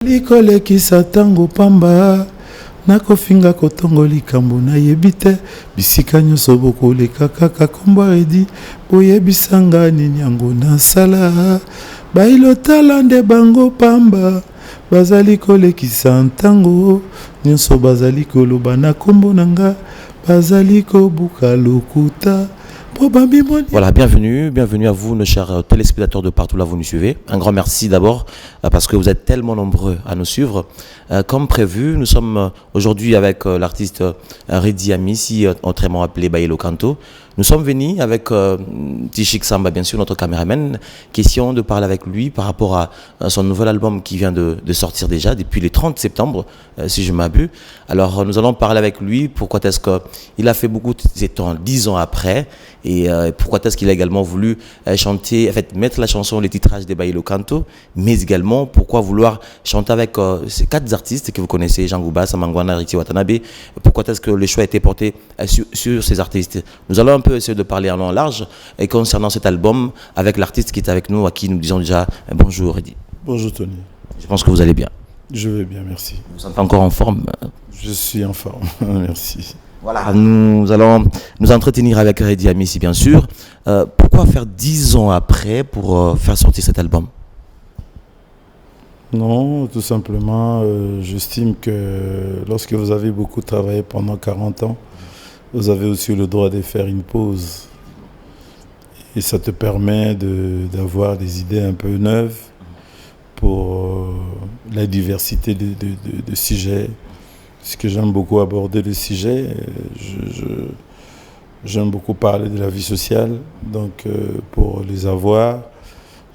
likolekisa tango pamba nakofinga kotongo likambo nayebi te bisika nyonso bokoleka kaka kombo redi boyebisanga nini yango nasala bailotala nde bango pamba bazali kolekisa ntango nyonso bazali koloba na kombo nanga bazali kobuka lokuta. Voilà, bienvenue à vous, nos chers téléspectateurs de partout là vous nous suivez. Un grand merci d'abord parce que vous êtes tellement nombreux à nous suivre. Comme prévu, nous sommes aujourd'hui avec l'artiste Redi Amissi, autrement appelé Bailo Kanto. Nous sommes venus avec Tishik Samba, bien sûr, notre caméraman. Question de parler avec lui par rapport à son nouvel album qui vient de sortir déjà depuis le 30 septembre, si je m'abuse. Alors, nous allons parler avec lui. Pourquoi est-ce qu'il a fait beaucoup de temps, 10 ans après, et pourquoi est-ce qu'il a également voulu chanter, en fait, mettre la chanson, le titrage de Bailo Kanto, mais également pourquoi vouloir chanter avec ces 4 artistes que vous connaissez, Jean Gouba, Samangwana, Riti Watanabe. Pourquoi est-ce que le choix a été porté sur ces artistes? Nous allons un peu essayer de parler en long large et concernant cet album avec l'artiste qui est avec nous, à qui nous disons déjà bonjour Redi. Bonjour Tony. Je pense que vous allez bien. Je vais bien, merci. Vous êtes encore en forme? Je suis en forme, merci. Voilà, nous allons nous entretenir avec Redi Amissi, bien sûr. Pourquoi faire 10 ans après pour faire sortir cet album? Non, tout simplement, j'estime que lorsque vous avez beaucoup travaillé pendant 40 ans, vous avez aussi le droit de faire une pause. Et ça te permet d'avoir des idées un peu neuves pour la diversité de sujets. Parce que j'aime beaucoup aborder le sujet. J'aime beaucoup parler de la vie sociale. Donc, pour les avoir,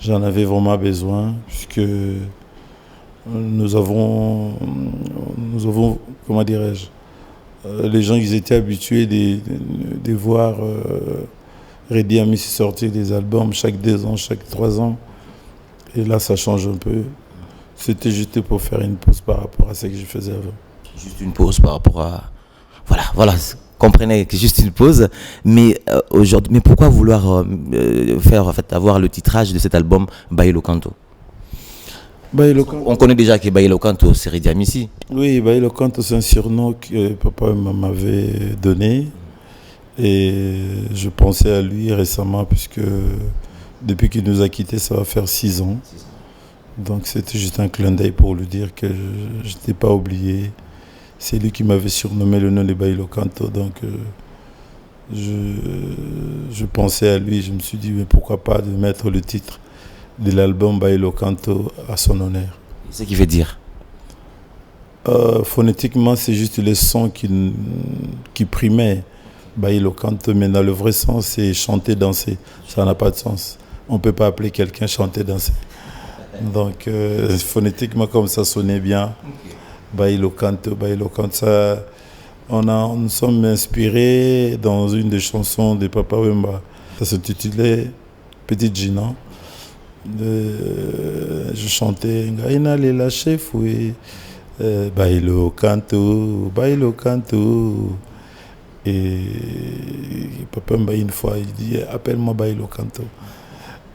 j'en avais vraiment besoin. Puisque nous avons comment dirais-je, les gens ils étaient habitués de voir Redi Amissi sortir des albums chaque 2 ans, chaque 3 ans. Et là, ça change un peu. C'était juste pour faire une pause par rapport à ce que je faisais avant. Juste une pause par rapport à... Voilà. Comprenez que juste une pause. Mais aujourd'hui, mais pourquoi vouloir faire, en fait, avoir le titrage de cet album Bailo Kanto? On connaît déjà que Bailo Kanto, c'est Redi Amissi. Oui, Bailo Kanto, c'est un surnom que papa m'avait donné. Et je pensais à lui récemment, puisque depuis qu'il nous a quittés, ça va faire 6 ans. Donc c'était juste un clin d'œil pour lui dire que je n'étais pas oublié. C'est lui qui m'avait surnommé le nom de Bailo Kanto. Donc je pensais à lui, je me suis dit, mais pourquoi pas de mettre le titre de l'album Bailo Kanto à son honneur. C'est ce qu'il veut dire? Phonétiquement, c'est juste les sons qui primaient Bailo Kanto, mais dans le vrai sens, c'est chanter, danser. Ça n'a pas de sens. On ne peut pas appeler quelqu'un chanter, danser. Donc, phonétiquement, comme ça sonnait bien, Bailo Kanto, ça, nous sommes inspirés dans une des chansons de Papa Wemba. Ça s'intitulait Petite Gina. Je chantais Ngaina Lela Chef, oui. Bailo Kanto. Et Papa Wemba, une fois, il dit appelle-moi Bailo Kanto.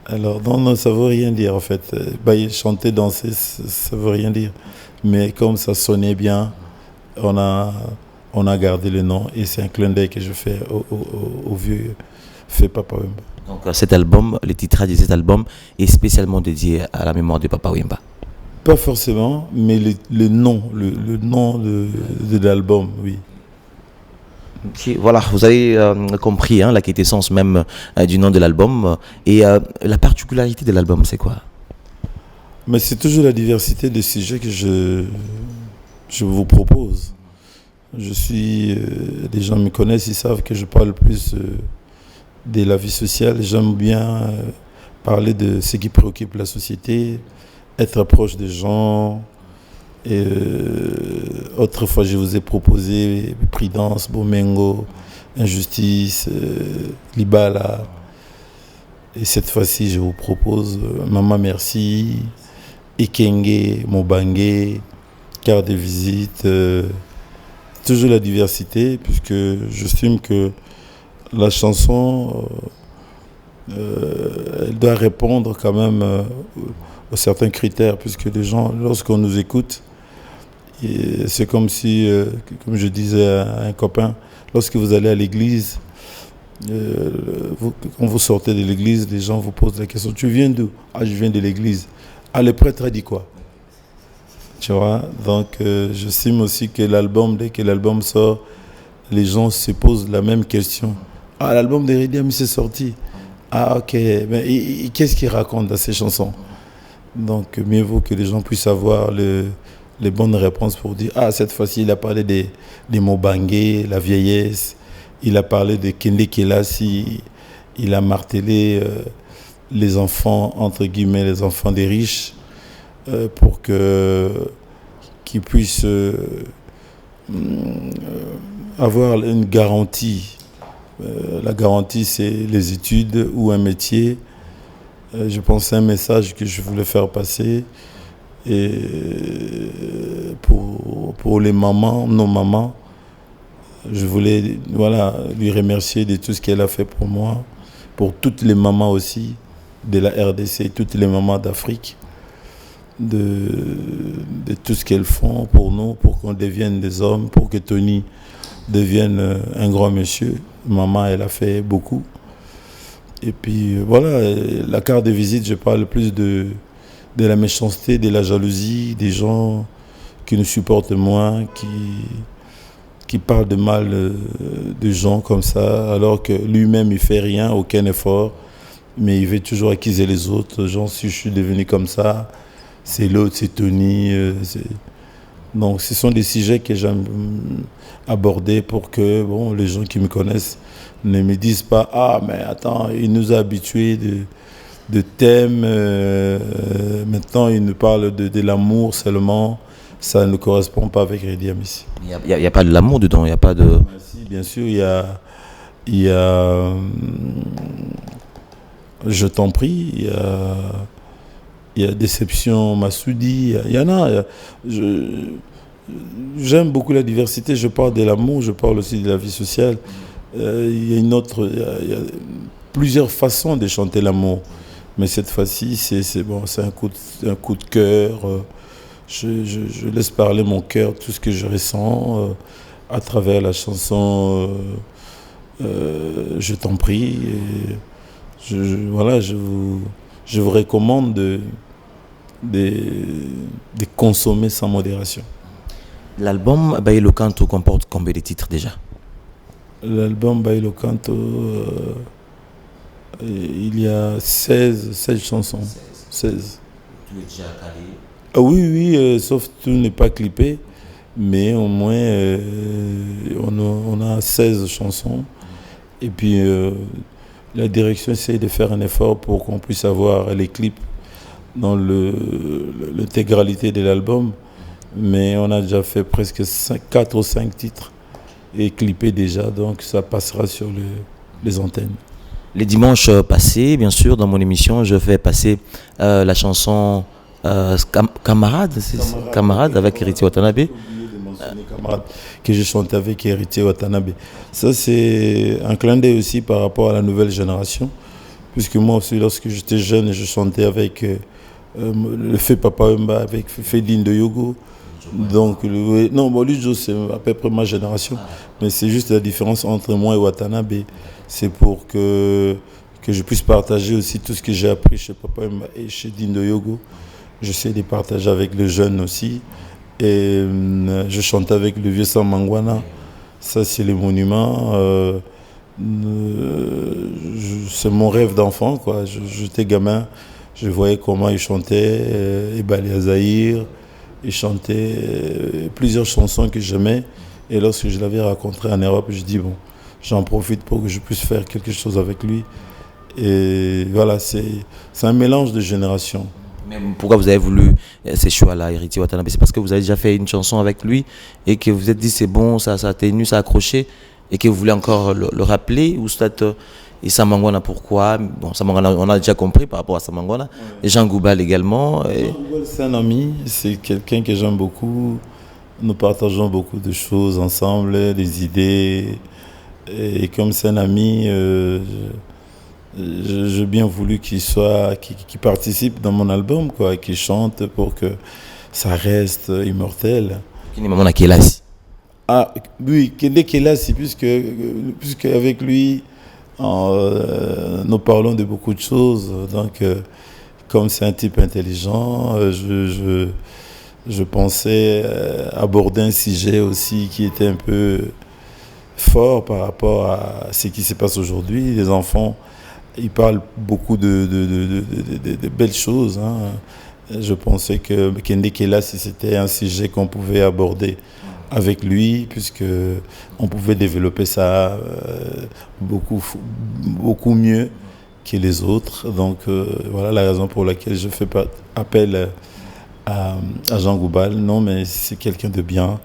Alors, non, ça ne veut rien dire en fait. Chanter, danser, ça ne veut rien dire. Mais comme ça sonnait bien, on a gardé le nom et c'est un clin d'œil que je fais au vieux fait Papa Wemba. Donc cet album, le titrage de cet album est spécialement dédié à la mémoire de Papa Wemba? Pas forcément, mais le nom de l'album, oui. Okay, voilà, vous avez compris la quintessence même du nom de l'album. Et la particularité de l'album, c'est quoi? Mais c'est toujours la diversité des sujets que je vous propose. Les gens me connaissent, ils savent que je parle plus de la vie sociale. J'aime bien parler de ce qui préoccupe la société, être proche des gens. Et autrefois, je vous ai proposé Prudence, Bomengo, Injustice, Libala. Et cette fois-ci, je vous propose Maman Merci, Ikenge, Mobange, carte de visite. Toujours la diversité, puisque j'estime que la chanson elle doit répondre quand même à certains critères, puisque les gens, lorsqu'on nous écoute, c'est comme si, comme je disais à un copain, lorsque vous allez à l'église, quand vous sortez de l'église, les gens vous posent la question, tu viens d'où? Ah, je viens de l'église. Ah, le prêtre a dit quoi? Tu vois, donc j'estime aussi que l'album, dès que l'album sort, les gens se posent la même question. Ah, l'album de Redim s'est sorti. Ah, ok, mais qu'est-ce qu'il raconte dans ces chansons? Donc mieux vaut que les gens puissent avoir les bonnes réponses pour dire, ah, cette fois-ci, il a parlé des mots bangés, la vieillesse, il a parlé de Kende Kelasi, il a martelé les enfants, entre guillemets, les enfants des riches, pour qu'ils puissent avoir une garantie. La garantie, c'est les études ou un métier. Je pense que c'est un message que je voulais faire passer. Et pour les mamans, nos mamans, je voulais lui remercier de tout ce qu'elle a fait pour moi, pour toutes les mamans aussi de la RDC, toutes les mamans d'Afrique, de tout ce qu'elles font pour nous, pour qu'on devienne des hommes, pour que Tony devienne un grand monsieur. Maman, elle a fait beaucoup. Et puis voilà, la carte de visite, je parle plus de la méchanceté, de la jalousie, des gens qui nous supportent moins, qui parlent de mal de gens comme ça, alors que lui-même, il fait rien, aucun effort, mais il veut toujours accuser les autres. Genre, si je suis devenu comme ça, c'est l'autre, c'est Tony. Donc, ce sont des sujets que j'aime aborder pour que les gens qui me connaissent ne me disent pas « Ah, mais attends, il nous a habitués de thèmes, maintenant il nous parle de l'amour seulement, ça ne correspond pas avec Redim ici. » Il n'y a pas de l'amour dedans, il n'y a pas de... Si, bien sûr, il y a Je t'en prie, il y a Déception Massoudi, il y en a. J'aime beaucoup la diversité, je parle de l'amour, je parle aussi de la vie sociale. Il y a plusieurs façons de chanter l'amour. Mais cette fois-ci, c'est un coup de cœur. Je laisse parler mon cœur, tout ce que je ressens à travers la chanson Je t'en prie. Et je vous recommande de consommer sans modération. L'album Bailo Canto comporte combien de titres déjà? L'album Bailo Canto, il y a 16 chansons. 16. Tu es déjà calé? Ah oui, sauf tout n'est pas clippé, mais au moins on a 16 chansons. Et puis la direction essaie de faire un effort pour qu'on puisse avoir les clips dans l'intégralité de l'album. Mais on a déjà fait presque 4 ou 5 titres et clippé déjà, donc ça passera sur les antennes. Les dimanches passés, bien sûr, dans mon émission, je fais passer la chanson Camarade avec Héritier Watanabe. Camarade que je chantais avec Héritier Watanabe. Ça, c'est un clin d'œil aussi par rapport à la nouvelle génération, puisque moi aussi, lorsque j'étais jeune, je chantais avec le fait Papa Wemba, avec Fedine de Yogo. Donc, Lujo, c'est à peu près ma génération, mais c'est juste la différence entre moi et Watanabe. C'est pour que je puisse partager aussi tout ce que j'ai appris chez Papa Wemba et chez Dindo Yogo. J'essaie de partager avec les jeunes aussi. Et je chante avec le vieux Sam Mangwana. Ça, c'est les monuments. C'est mon rêve d'enfant, quoi. J'étais gamin, je voyais comment il chantait, Ebali Azaïr. Il chantait plusieurs chansons que j'aimais. Et lorsque je l'avais rencontré en Europe, je dis j'en profite pour que je puisse faire quelque chose avec lui. Et voilà, c'est un mélange de générations. Mais pourquoi vous avez voulu ces choix-là, Héritier Watanabe? C'est parce que vous avez déjà fait une chanson avec lui et que vous vous êtes dit c'est bon, ça a tenu, ça a accroché et que vous voulez encore le rappeler? Ou peut-être et Samangwana, pourquoi? Bon, Samangwana, on a déjà compris par rapport à Samangwana. Et Jean Goubal également. Jean Goubal, c'est un ami, c'est quelqu'un que j'aime beaucoup. Nous partageons beaucoup de choses ensemble, des idées. Et comme c'est un ami, j'ai bien voulu qu'il participe dans mon album, quoi, qu'il chante pour que ça reste immortel. Qui est maman à Kélas? Ah oui, Kende Kélas, puisque avec lui, nous parlons de beaucoup de choses. Donc, comme c'est un type intelligent, je pensais aborder un sujet aussi qui était un peu fort par rapport à ce qui se passe aujourd'hui. Les enfants, ils parlent beaucoup de belles choses. Hein. Je pensais que Kende Kélas, c'était un sujet qu'on pouvait aborder avec lui, puisque on pouvait développer ça beaucoup mieux que les autres. Donc voilà la raison pour laquelle je fais appel à Jean Goubal. Non, mais c'est quelqu'un de bien.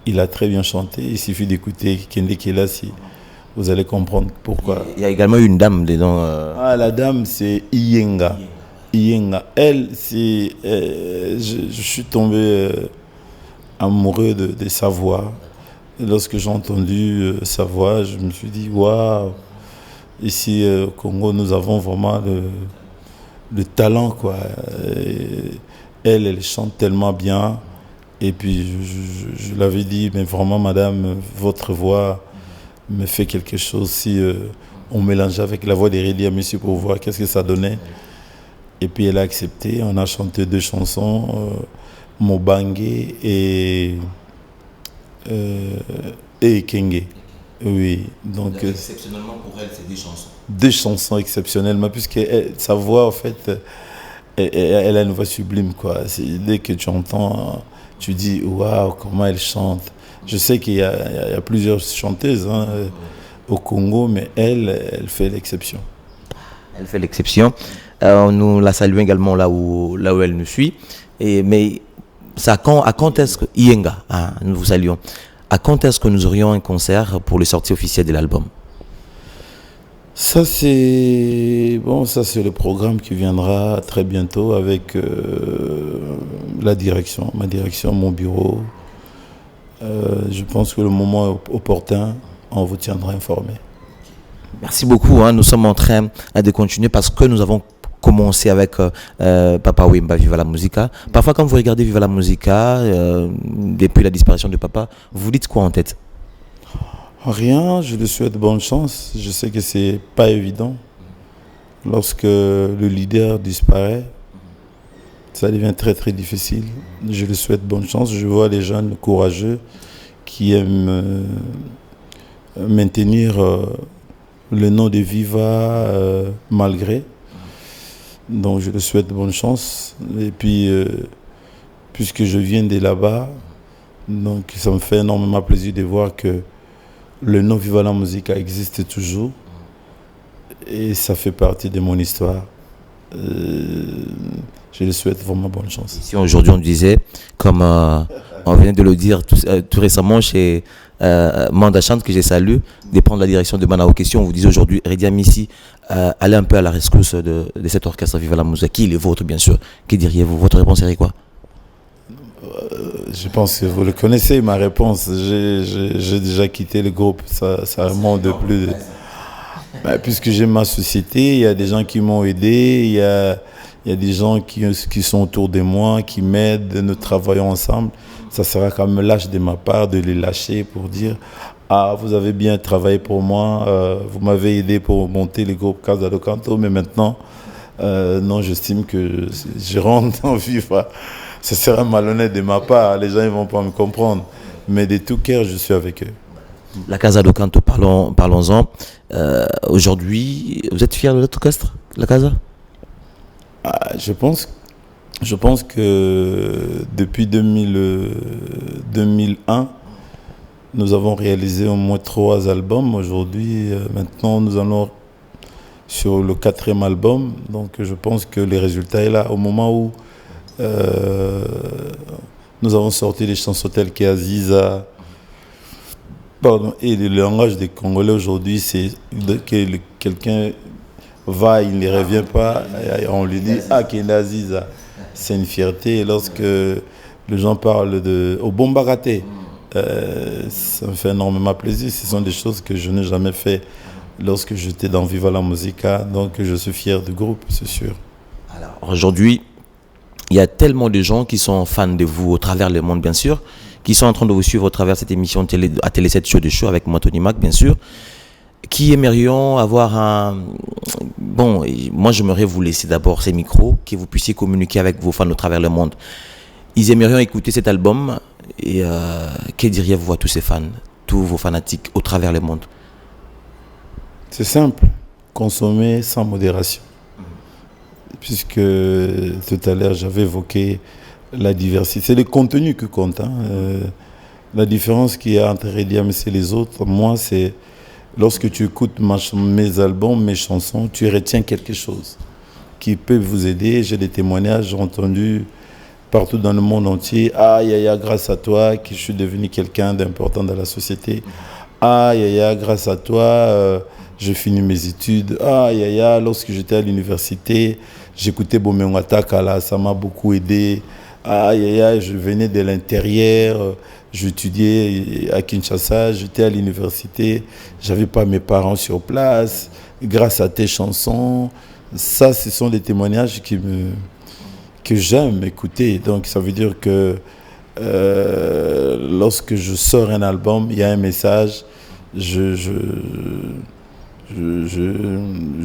Il a très bien chanté. Il suffit d'écouter Kende Kélas, vous allez comprendre pourquoi. Il y a également une dame dedans. Ah, la dame, c'est Iyenga. Elle, c'est, je suis tombé amoureux de sa voix. Et lorsque j'ai entendu sa voix, je me suis dit, waouh, ici au Congo, nous avons vraiment le talent, quoi. Et elle chante tellement bien. Et puis, je l'avais dit, mais vraiment, madame, votre voix me fait quelque chose. Si on mélangeait avec la voix d'Hérédia Monsieur pour voir qu'est-ce que ça donnait. Et puis, elle a accepté. On a chanté 2 chansons, Mobangé et Kenge. Oui. Donc, exceptionnellement pour elle, c'est 2 chansons. 2 chansons exceptionnellement, puisque sa voix, en fait, elle a une voix sublime, quoi. Dès que tu entends, tu dis waouh, comment elle chante. Je sais qu'il y a plusieurs chanteuses au Congo, mais elle fait l'exception. Elle fait l'exception. Nous la saluons également là où elle nous suit. Mais à quand est-ce que Iyenga, nous vous saluons. À quand est-ce que nous aurions un concert pour le sortie officielle de l'album? Ça c'est le programme qui viendra très bientôt avec ma direction, mon bureau. Je pense que le moment opportun, on vous tiendra informé. Merci beaucoup. Nous sommes en train de continuer parce que nous avons commencé avec Papa Wemba Viva la Musica. Parfois, quand vous regardez Viva la Musica, depuis la disparition de Papa, vous dites quoi en tête? Rien, je lui souhaite bonne chance. Je sais que c'est pas évident. Lorsque le leader disparaît, ça devient très très difficile. Je lui souhaite bonne chance. Je vois les jeunes courageux qui aiment maintenir le nom de Viva malgré. Donc je lui souhaite bonne chance. Et puis, puisque je viens de là-bas, donc ça me fait énormément plaisir de voir que le nom Viva la Musica existe toujours et ça fait partie de mon histoire. Je lui souhaite vraiment bonne chance. Ici aujourd'hui on disait, comme on vient de le dire tout récemment chez Manda Chante que j'ai salué, de prendre la direction de Manao Question. On vous disait aujourd'hui, Rédia Missi, allez un peu à la rescousse de cet orchestre Viva la Musica, qui est le vôtre bien sûr. Que diriez-vous? Votre réponse serait quoi? Je pense que vous le connaissez, ma réponse. J'ai déjà quitté le groupe. Ça remonte de plus. Puisque j'ai ma société, il y a des gens qui m'ont aidé, il y a des gens qui sont autour de moi, qui m'aident, nous travaillons ensemble. Ça sera quand même lâche de ma part de les lâcher pour dire « Ah, vous avez bien travaillé pour moi, vous m'avez aidé pour monter le groupe Casa do Canto, mais maintenant, non, j'estime que je rentre en Viva. » Ce sera malhonnête de ma part, les gens ne vont pas me comprendre. Mais de tout cœur, je suis avec eux. La Casa do Canto, parlons-en. Aujourd'hui, vous êtes fier de notre orchestre, la Casa? Je pense que depuis 2001, nous avons réalisé au moins 3 albums. Aujourd'hui, maintenant, nous allons sur le 4e album. Donc, je pense que le résultat est là. Au moment où nous avons sorti des chansons telles qu'Aziza. Et le langage des Congolais aujourd'hui, c'est que quelqu'un va, il ne revient pas, et on lui dit « Ah, qu'il est Aziza ». C'est une fierté. Et lorsque les gens parlent au Bombaraté, ça me fait énormément plaisir. Ce sont des choses que je n'ai jamais fait lorsque j'étais dans Viva la Musica. Donc je suis fier du groupe, c'est sûr. Alors aujourd'hui, il y a tellement de gens qui sont fans de vous au travers le monde, bien sûr, qui sont en train de vous suivre au travers cette émission télé, à Télé 7 Show de Show avec moi, Tony Mac, bien sûr, qui aimerions avoir un... Bon, moi j'aimerais vous laisser d'abord ces micros, que vous puissiez communiquer avec vos fans au travers le monde. Ils aimerions écouter cet album et que diriez-vous à tous ces fans, tous vos fanatiques au travers le monde? C'est simple, consommer sans modération. Puisque tout à l'heure j'avais évoqué la diversité. C'est le contenu qui compte. La différence qu'il y a entre Rediam et les autres, moi, c'est lorsque tu écoutes mes albums, mes chansons, tu retiens quelque chose qui peut vous aider. J'ai des témoignages, j'ai entendu partout dans le monde entier. Ah, Yaya, grâce à toi, que je suis devenu quelqu'un d'important dans la société. Ah, Yaya, grâce à toi, j'ai fini mes études. Ah, Yaya, lorsque j'étais à l'université, j'écoutais Bomengo Atakala, ça m'a beaucoup aidé. Ah, Yaya, je venais de l'intérieur, j'étudiais à Kinshasa, j'étais à l'université, j'avais pas mes parents sur place. Grâce à tes chansons, ça, ce sont des témoignages que j'aime écouter. Donc, ça veut dire que lorsque je sors un album, il y a un message, je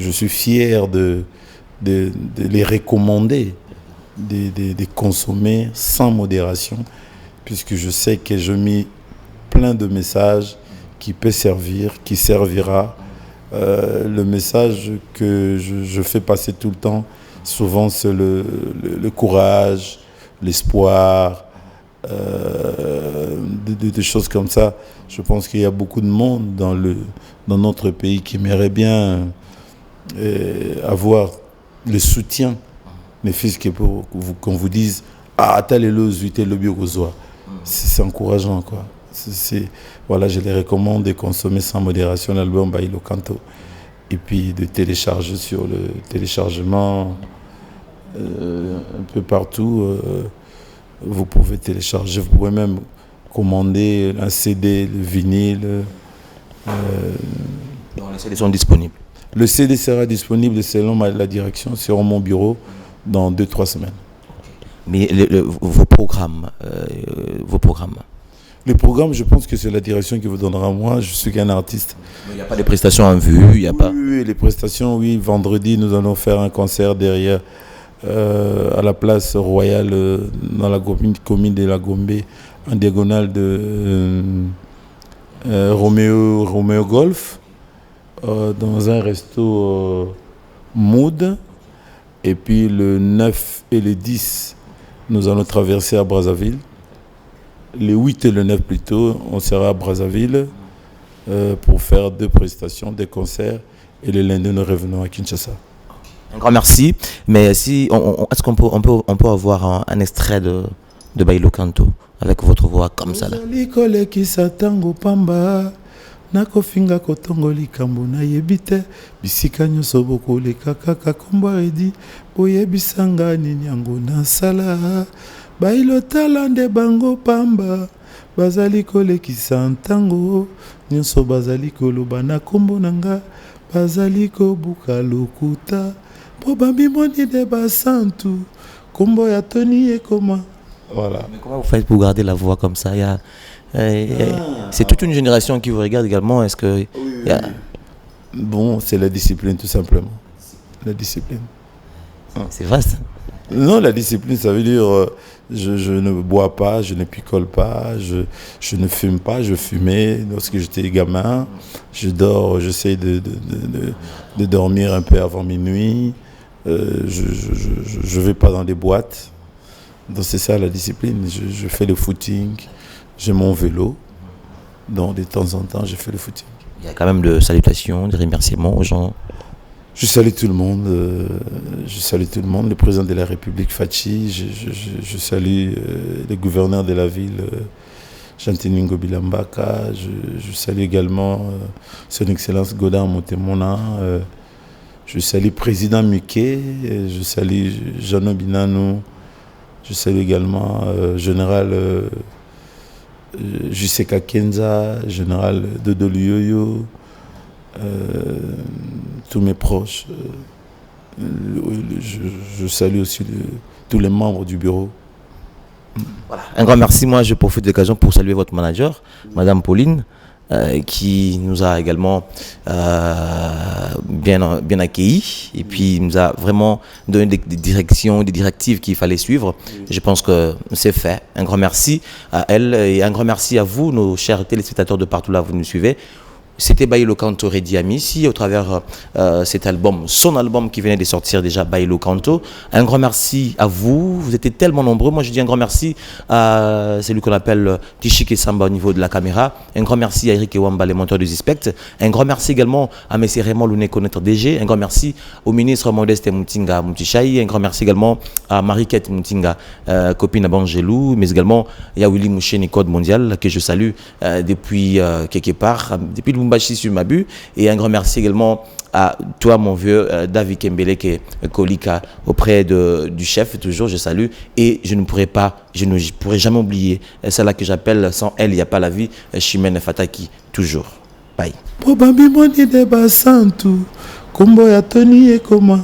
suis fier de les recommander, de consommer sans modération, puisque je sais que j'ai mis plein de messages qui peut servir, qui servira. Le message que je fais passer tout le temps, souvent c'est le courage, l'espoir, des choses comme ça. Je pense qu'il y a beaucoup de monde dans notre pays qui aimerait bien avoir le soutien, mes fils, qu'on vous dise ah tel est le zuité le biogozoa. C'est encourageant quoi. Voilà, je les recommande de consommer sans modération l'album Bailo Canto et puis de télécharger sur le téléchargement un peu partout. Vous pouvez télécharger, vous pouvez même commander un CD, le vinyle. Les CD sont disponibles. Le CD sera disponible selon la direction sur mon bureau dans 2-3 semaines. Mais vos programmes, Les programmes, je pense que c'est la direction qui vous donnera. Moi, je suis qu'un artiste. Il n'y a pas de prestations en vue, il n'y a pas... Oui, les prestations, oui. Vendredi, nous allons faire un concert derrière, à la place royale, dans la commune de la Gombe, en diagonale de Roméo Golf, dans un resto Mood. Et puis le 9 et le 10, nous allons traverser à Brazzaville. Le 8 et le 9 plutôt, on sera à Brazzaville pour faire 2 prestations, des concerts. Et le lundi, nous revenons à Kinshasa. Un grand merci. Mais si, est-ce qu'on peut avoir un extrait de Bailo Canto avec votre voix comme ça là? Nakofinga kotongo likambo na yebite bisika nyoso bokoleka kaka kombo edi boyebisanga nini yango na sala Bailo talande bango pamba bazali kolekisa ntango nyoso bazali koloba na kombo nanga bazali kobuka lokuta po bamimoni de basantu kombo ya Tony ekoma. Voilà. Mais comment vous faites pour garder la voix comme ça? C'est toute une génération qui vous regarde également. Est-ce que oui. Bon, c'est la discipline tout simplement. La discipline. C'est vaste. Non, la discipline, ça veut dire je ne bois pas, je ne picole pas, je ne fume pas. Je fumais lorsque j'étais gamin. Je dors, j'essaie de dormir un peu avant minuit. Je vais pas dans des boîtes. Donc c'est ça la discipline. Je fais le footing. J'ai mon vélo, donc de temps en temps, je fais le footing. Il y a quand même de salutations, des remerciements aux gens. Je salue tout le monde. Le président de la République, Fachi. Je salue le gouverneur de la ville, Chantiningo Bilambaka. Je salue également son Excellence Godin Motemona. Je salue le président Muké. Je salue Jean Binanou. Je salue également général... Juseka Kenza, général Dodo Luyoyo, tous mes proches. Je salue aussi tous les membres du bureau. Voilà. Un grand merci. Moi, je profite de l'occasion pour saluer votre manager, Madame Pauline, qui nous a également bien accueillis et puis nous a vraiment donné des directions, des directives qu'il fallait suivre. Je pense que c'est fait. Un grand merci à elle et un grand merci à vous, nos chers téléspectateurs de partout là où vous nous suivez. C'était Bailo Canto Redi Amici au travers cet album, son album qui venait de sortir déjà, Bailo Canto. Un grand merci à vous, vous étiez tellement nombreux. Moi je dis un grand merci à celui qu'on appelle Tishike Samba au niveau de la caméra. Un grand merci à Eric Ewamba, les monteurs du Zispect. Un grand merci également à M. Raymond Louneko, notre DG. Un grand merci au ministre Modeste Moutinga Moutichaï. Un grand merci également à Marie-Kate Moutinga, copine à Bangelou, mais également à Willy Mouché, Code Mondial, que je salue depuis quelque part, depuis le sur Mabu, et un grand merci également à toi mon vieux David Kembele qui est Kolika auprès du chef, toujours je salue, et je ne pourrais jamais oublier celle-là que j'appelle sans elle il n'y a pas la vie, Chimène Fataki, toujours. Bye. Kombo ya Tony et comment